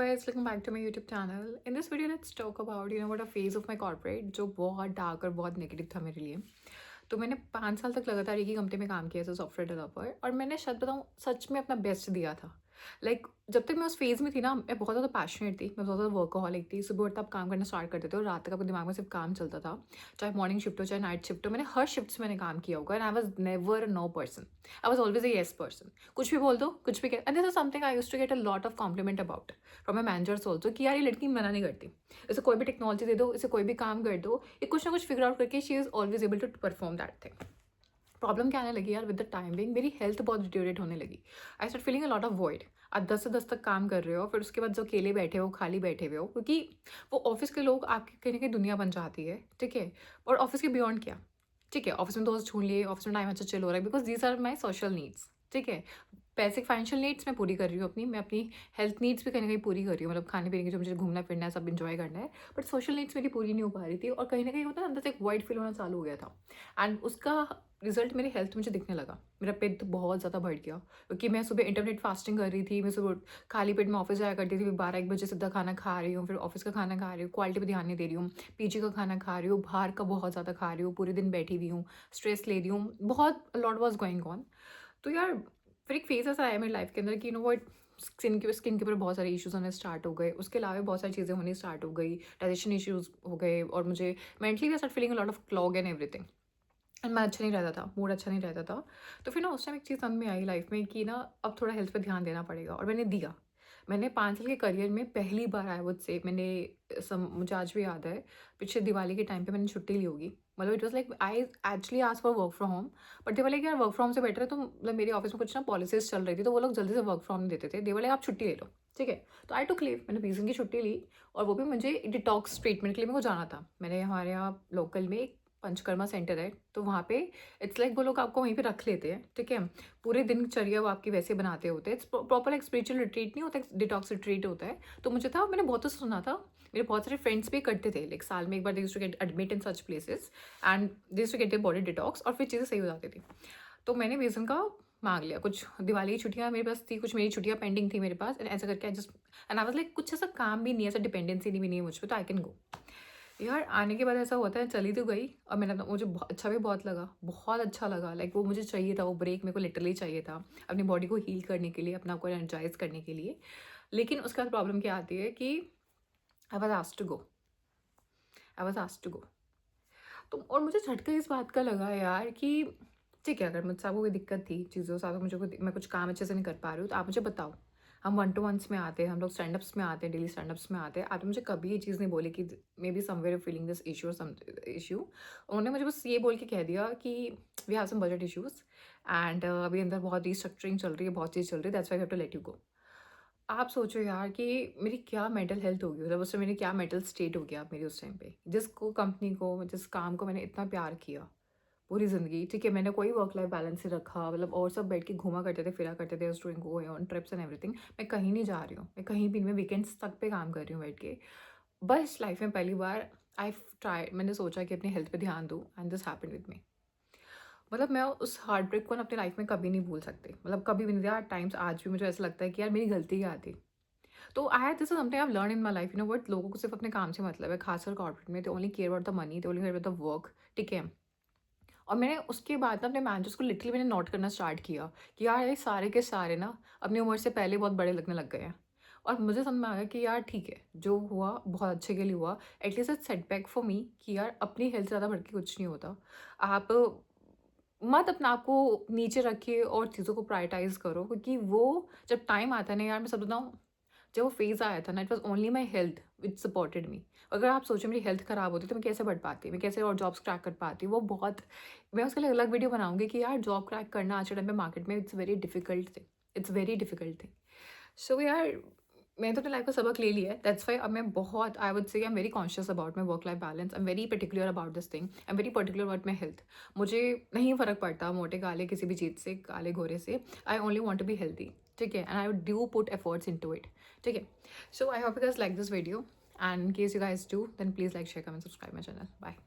Guys, welcome back to my YouTube channel. In this video, let's talk about what a phase of my corporate जो बहुत dark और बहुत negative था मेरे लिए. तो मैंने 5 साल तक लगातार एक ही कंपनी में काम किया एज अ सॉफ्टवेयर डेवलपर और मैंने शायद बताऊँ सच में अपना बेस्ट दिया था. जब तक मैं उस फेज़ में थी ना, मैं बहुत ज़्यादा पैशनेट थी, मैं बहुत ज़्यादा वर्कहॉलिक थी. सुबह उठते आप काम करना स्टार्ट करते थे और रात तक आपके दिमाग में सिर्फ काम चलता था. चाहे मॉर्निंग शिफ्ट हो, चाहे नाइट शिफ्ट हो, मैंने हर शिफ्ट से मैंने काम किया होगा and I was never a no person. I was always a yes person. कुछ भी बोल दो, कुछ भी कह. And this is something I used to get a lot of compliment about from my managers also कि यार ये लड़की मना नहीं करती. इसे कोई भी टेक्नोलॉजी दे दो, इसे कोई भी काम कर दो, ये कुछ ना कुछ फिगर आउट करके she is always able to perform that thing. Problem क्या आने लगी यार, विद द टाइमिंग मेरी हेल्थ बहुत डिटेरियोरेट होने लगी. I start feeling a lot of void. आप 10 से 10 तक काम कर रहे हो, फिर उसके बाद जो अकेले बैठे हो, खाली बैठे हुए हो, क्योंकि वो ऑफिस के लोग आपकी कहीं ना कहीं दुनिया बन जाती है. ठीक है. और ऑफिस के बियॉन्ड क्या. ठीक है, ऑफिस में दोस्त छून लिए, ऑफिस में टाइम अच्छा चिल हो रहा है, because these are my social needs. ठीक है. बेसिक फाइनेंशियल नीड्स मैं पूरी कर रही हूँ अपनी, मैं अपनी हेल्थ नीड्स भी कहीं ना कहीं पूरी कर रही हूँ, मतलब खाने पीने की जो मुझे घूमना फिरना है सब इंजॉय करना है. बट सोशल नीड्स मेरी पूरी नहीं हो पा रही थी और कहीं ना कहीं होता है अंदर से एक वाइड फील होना चालू हो गया था. एंड उसका रिजल्ट मेरी हेल्थ मुझे दिखने लगा. मेरा पेट बहुत ज़्यादा बढ़ गया क्योंकि मैं सुबह इंटरनेट फास्टिंग कर रही थी. मैं सुबह खाली पेट में ऑफिस जाया करती थी, फिर 12-1 बजे सीधा खाना खा रही हूँ, फिर ऑफिस का खाना खा रही हूँ, क्वालिटी पर ध्यान नहीं दे रही हूँ, पीजी का खाना खा रही हूँ, बाहर का बहुत ज़्यादा खा रही हूँ, पूरे दिन बैठी हुई हूँ, स्ट्रेस ले रही हूँ, बहुत लॉट वॉज गोइंग ऑन. तो यार फिर एक फेज ऐसा आया मेरी लाइफ के अंदर कि वॉट स्किन के ऊपर बहुत सारे इश्यूज होने स्टार्ट हो गए. उसके अलावा बहुत सारी चीज़ें होनी स्टार्ट हो गई, डाइजेशन इश्यूज हो गए और मुझे मेंटली भी start feeling lot of clog and everything. And मैं अच्छा नहीं रहता था, मूड अच्छा नहीं रहता था. तो फिर ना उस टाइम एक चीज़ समझ में आई लाइफ में कि ना अब थोड़ा हेल्थ पे ध्यान देना पड़ेगा और मैंने दिया. मैंने 5 साल के करियर में पहली बार आई वुड से मैंने मुझे आज भी याद है, पिछले दिवाली के टाइम पे मैंने छुट्टी ली होगी. मतलब it was like I actually asked for work from home. But they were like यार वर्क फ्रॉम से बेटर है. तो मतलब मेरे ऑफिस में कुछ ना पॉलिसीज चल रही थी, तो वो लोग जल्दी से वर्क फ्रॉम नहीं देते थे. दे वर लाइक आप छुट्टी ले लो. ठीक है. तो आई टुक लीव, मैंने 20 दिन की छुट्टी ली और वो भी मुझे डिटॉक्स ट्रीटमेंट के लिए मेरे को जाना था. मैंने हमारे यहाँ लोकल में एक पंचकर्मा सेंटर है, तो वहाँ पे इट्स लाइक वो लोग आपको वहीं पे रख लेते हैं. ठीक है. पूरे दिनचर्या वो आपकी वैसे बनाते होते हैं. इट्स प्रॉपर एक स्पिरिचुअल रिट्रीट नहीं होता, डिटॉक्स रिट्रीट होता है. तो मुझे था, मैंने बहुत सुना था, मेरे बहुत सारे फ्रेंड्स भी करते थे. लाइक साल में एक बार they used to get admit in such places and they used to get their body detox और फिर चीज़ें सही हो जाती थी. तो मैंने वीज़न का मांग लिया. कुछ दिवाली की छुट्टियाँ मेरे पास थी, कुछ मेरी छुट्टियाँ पेंडिंग थी मेरे पास. एंड ऐसा करके I just and I was like कुछ ऐसा काम भी नहीं है, ऐसा डिपेंडेंसी भी नहीं है मुझ पर, तो आई कैन गो. यार आने के बाद ऐसा होता है, चली तो गई और मैंने मुझे अच्छा भी बहुत लगा, बहुत अच्छा लगा. लाइक वो मुझे चाहिए था, वो ब्रेक मेरे को लिटरली चाहिए था अपनी बॉडी को हील करने के लिए, अपना को एनर्जाइज करने के लिए. लेकिन उसके बाद प्रॉब्लम क्या आती है कि I was asked to go. I was asked to go. तो और मुझे झटका इस बात का लगा यार कि ठीक है, अगर मुझसे आपको कोई दिक्कत थी चीज़ों से, अगर मैं कुछ काम अच्छे से नहीं कर पा रही हूँ, तो आप मुझे बताओ. हम 1-to-1s में आते हैं, हम लोग स्टैंडअप्स में आते हैं, डेली स्टैंडअप्स में आते हैं. आपने मुझे कभी ये चीज़ नहीं बोली कि may be somewhere feeling this issue और सम इशू. उन्होंने मुझे बस ये बोल के कह दिया कि we have some budget issues and अभी अंदर बहुत रिस्ट्रक्चरिंग चल रही है, बहुत चीज़ चल रही है, that's why we have to let you go. आप सोचो यार कि मेरी क्या मेंटल हेल्थ होगी, मतलब उस टाइम मेरी क्या मेंटल स्टेट हो गया मेरी उस टाइम पे, जिसको कंपनी को, जिस काम को मैंने इतना प्यार किया पूरी ज़िंदगी. ठीक है. मैंने कोई वर्क लाइफ बैलेंस नहीं रखा, मतलब और सब बैठ के घूमा करते थे, फिरा करते थे, doing going on trips and everything. मैं कहीं नहीं जा रही हूँ, मैं कहीं भी नहीं, मैं वीकेंड्स तक पे काम कर रही हूँ बैठ के. बस लाइफ में पहली बार आई ट्राई, मैंने सोचा कि अपनी हेल्थ पे ध्यान दूँ and this happened with me. मतलब मैं उस हार्ट ब्रेक को ना अपनी लाइफ में कभी नहीं भूल सकती, मतलब कभी भी नहीं दिया. टाइम्स आज भी मुझे ऐसा लगता है कि यार मेरी गलती क्या थी. तो I have this is something I have learn in my life, what, लोगों को सिर्फ अपने काम से मतलब है, खासकर कॉर्पोरेट में. They only care about the money, they only care about the work. ठीक है. और मैंने उसके बाद ना अपने मैनेजर्स को लिटरली मैंने नोट करना स्टार्ट किया कि यार ये सारे के सारे ना अपनी उम्र से पहले बहुत बड़े लगने लग गए हैं. और मुझे समझ में आ गया कि यार ठीक है, जो हुआ बहुत अच्छे के लिए हुआ. At least it's setback for me कि यार अपनी हेल्थ ज़्यादा बढ़ के कुछ नहीं होता. आप मत अपने आप को नीचे रखिए और चीज़ों को प्रायोरिटाइज करो, क्योंकि वो जब टाइम आता है ना यार, मैं सब बताऊँ, जब वो फेज़ आया था ना, it was only my health which supported me. अगर आप सोचो मेरी हेल्थ ख़राब होती तो मैं कैसे बढ़ पाती, मैं कैसे और जॉब्स क्रैक कर पाती, वो बहुत. मैं उसके लिए अलग वीडियो बनाऊंगी कि यार जॉब क्रैक करना आज के टाइम पे मार्केट में it's very difficult thing. It's very difficult thing. So यार मैंने तो अपनी लाइफ का सबक ले लिया है. दैट्स वाई अब मैं बहुत, I would say I am very conscious about my work life balance. I am very particular about this thing. I am very particular about my health. मुझे नहीं फ़र्क पड़ता मोटे काले किसी भी चीज़ से, काले घोरे से. I only want to be healthy. ठीक है. And I do put efforts into it. ठीक है. So I hope you guys like this video, and in case you guys do, then please like, share, comment, subscribe my channel. Bye.